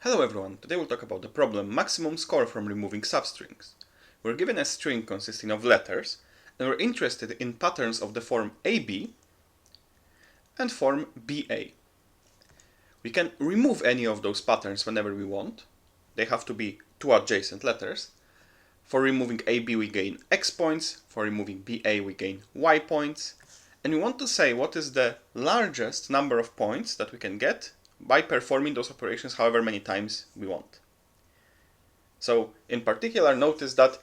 Hello everyone, today we'll talk about the problem maximum score from removing substrings. We're given a string consisting of letters, and we're interested in patterns of the form AB and form BA. We can remove any of those patterns whenever we want. They have to be two adjacent letters. For removing AB we gain X points, for removing BA we gain Y points, and we want to say what is the largest number of points that we can get by performing those operations however many times we want. So in particular, notice that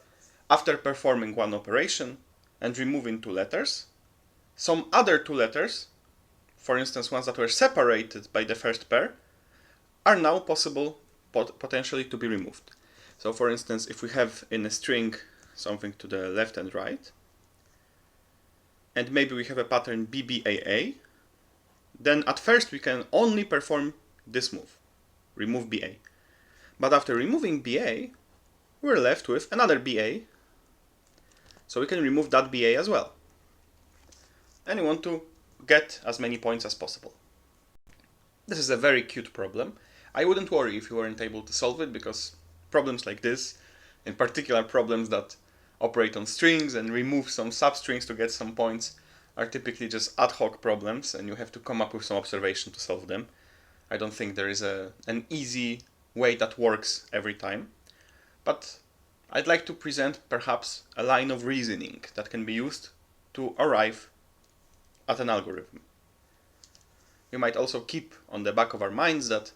after performing one operation and removing two letters, some other two letters, for instance ones that were separated by the first pair, are now possible potentially to be removed. So for instance, if we have in a string something to the left and right, and maybe we have a pattern BBAA, then at first we can only perform this move, remove BA. But after removing BA, we're left with another BA, so we can remove that BA as well. And we want to get as many points as possible. This is a very cute problem. I wouldn't worry if you weren't able to solve it, because problems like this, in particular problems that operate on strings and remove some substrings to get some points, are typically just ad hoc problems, and you have to come up with some observation to solve them. I don't think there is an easy way that works every time, but I'd like to present perhaps a line of reasoning that can be used to arrive at an algorithm. We might also keep on the back of our minds that,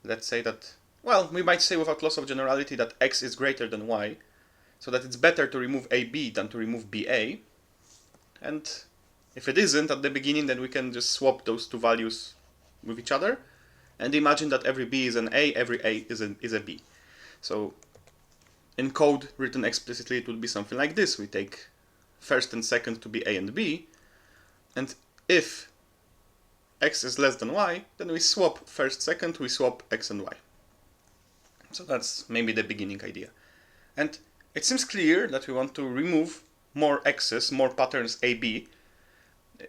let's say that, well, we might say without loss of generality that x is greater than y, so that it's better to remove AB than to remove BA. And if it isn't at the beginning, then we can just swap those two values with each other and imagine that every B is an A, every A is a B. So in code written explicitly, it would be something like this. We take first and second to be A and B, and if x is less than y, then we swap first, second, we swap x and y. So that's maybe the beginning idea. And it seems clear that we want to remove more x's, more patterns AB,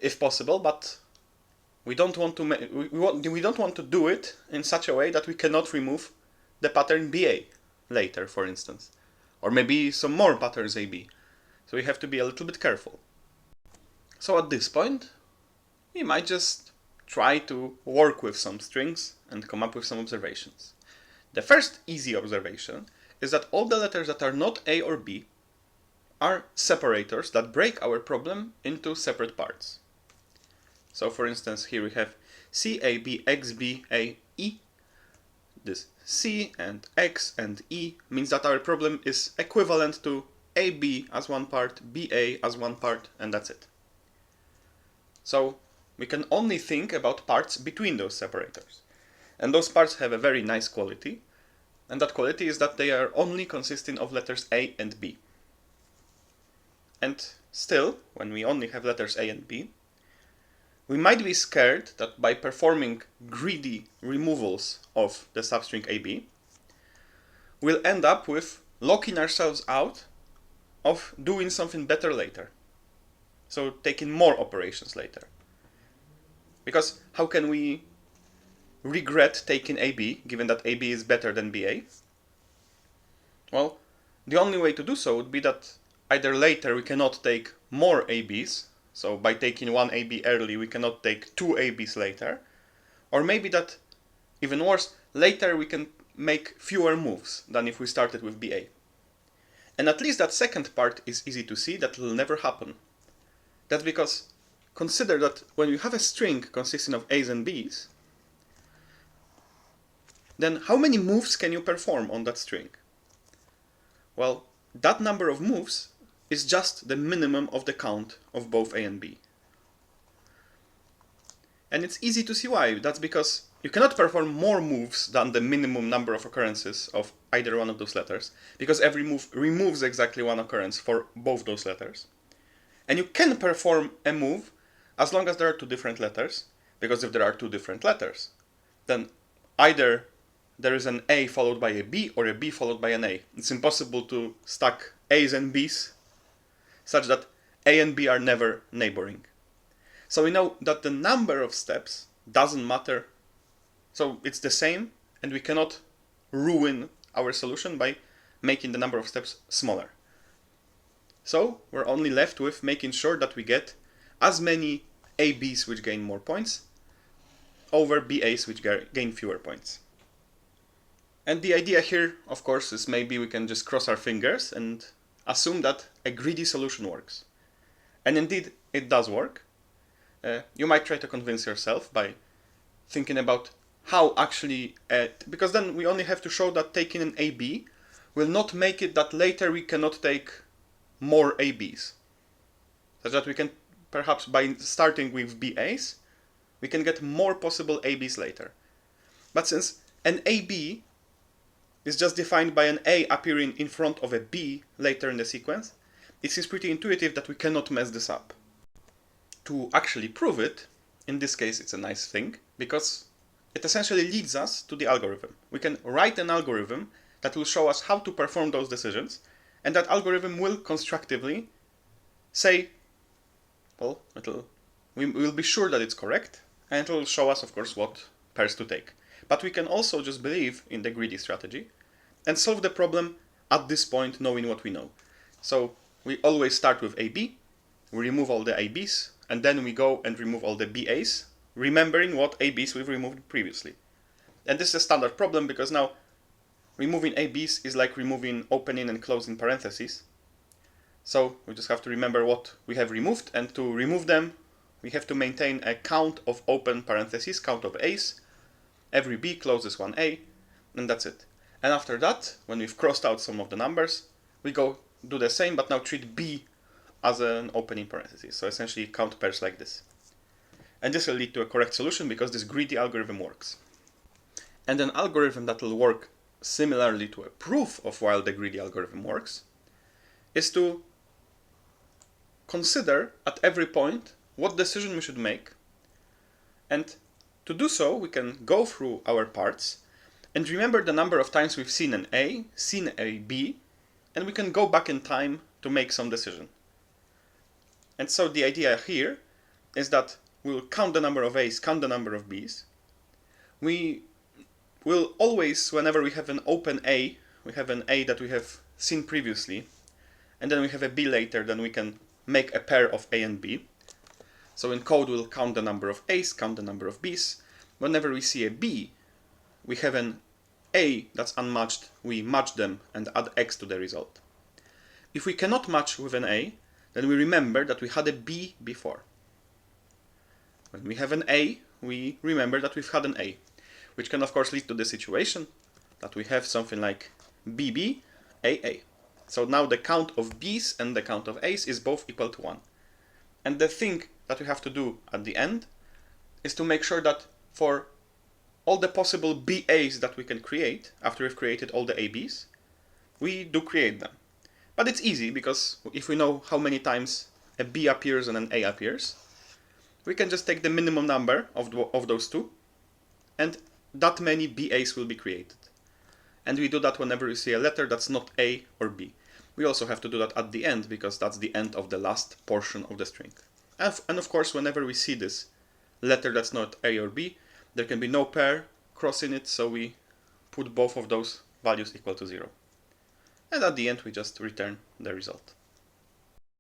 if possible, but we don't want to we don't want to do it in such a way that we cannot remove the pattern BA later, for instance, or maybe some more patterns AB. So we have to be a little bit careful. So at this point, we might just try to work with some strings and come up with some observations. The first easy observation is that all the letters that are not A or B are separators that break our problem into separate parts. So for instance, here we have C, A, B, X, B, A, E. This C and X and E means that our problem is equivalent to AB as one part, BA as one part, and that's it. So we can only think about parts between those separators. And those parts have a very nice quality, and that quality is that they are only consisting of letters A and B. And still, when we only have letters A and B, we might be scared that by performing greedy removals of the substring AB, we'll end up with locking ourselves out of doing something better later. So taking more operations later. Because how can we regret taking AB, given that AB is better than BA? Well, the only way to do so would be that either later we cannot take more ABs, so by taking one AB early we cannot take two ABs later, or maybe that, even worse, later we can make fewer moves than if we started with BA. And at least that second part is easy to see, that will never happen. That's because consider that when you have a string consisting of A's and B's, then how many moves can you perform on that string? Well, that number of moves is just the minimum of the count of both A and B. And it's easy to see why. That's because you cannot perform more moves than the minimum number of occurrences of either one of those letters, because every move removes exactly one occurrence for both those letters. And you can perform a move as long as there are two different letters, because if there are two different letters, then either there is an A followed by a B or a B followed by an A. It's impossible to stack A's and B's such that A and B are never neighboring. So we know that the number of steps doesn't matter. So it's the same and we cannot ruin our solution by making the number of steps smaller. So we're only left with making sure that we get as many ABs which gain more points over BAs which gain fewer points. And the idea here, of course, is maybe we can just cross our fingers and assume that a greedy solution works. And indeed, it does work. You might try to convince yourself by thinking about how actually, because then we only have to show that taking an AB will not make it that later we cannot take more ABs. Such that we can, perhaps by starting with BAs, we can get more possible ABs later. But since an AB is just defined by an A appearing in front of a B later in the sequence, it seems pretty intuitive that we cannot mess this up. To actually prove it, in this case it's a nice thing, because it essentially leads us to the algorithm. We can write an algorithm that will show us how to perform those decisions, and that algorithm will constructively say, well, we will be sure that it's correct, and it will show us, of course, what pairs to take. But we can also just believe in the greedy strategy and solve the problem at this point, knowing what we know. So we always start with AB, we remove all the ABs, and then we go and remove all the BAs, remembering what ABs we've removed previously. And this is a standard problem because now removing ABs is like removing opening and closing parentheses. So we just have to remember what we have removed, and to remove them, we have to maintain a count of open parentheses, count of A's. Every B closes one A, and that's it. And after that, when we've crossed out some of the numbers, we go do the same, but now treat B as an opening parenthesis. So essentially count pairs like this. And this will lead to a correct solution because this greedy algorithm works. And an algorithm that will work similarly to a proof of why the greedy algorithm works is to consider at every point what decision we should make. And to do so, we can go through our parts and remember the number of times we've seen an A, seen a B, and we can go back in time to make some decision. And so the idea here is that we'll count the number of A's, count the number of B's. We will always, whenever we have an open A, we have an A that we have seen previously, and then we have a B later, then we can make a pair of A and B. So in code, we'll count the number of A's, count the number of B's. Whenever we see a B, we have an A that's unmatched, we match them and add X to the result. If we cannot match with an A, then we remember that we had a B before. When we have an A, we remember that we've had an A, which can of course lead to the situation that we have something like BB, AA. So now the count of B's and the count of A's is both equal to 1. And the thing that we have to do at the end is to make sure that for all the possible BAs that we can create, after we've created all the ABs, we do create them. But it's easy because if we know how many times a B appears and an A appears, we can just take the minimum number of those two, and that many BAs will be created. And we do that whenever we see a letter that's not A or B. We also have to do that at the end because that's the end of the last portion of the string. And of course, whenever we see this letter that's not A or B, there can be no pair crossing it, so we put both of those values equal to 0. And at the end, we just return the result.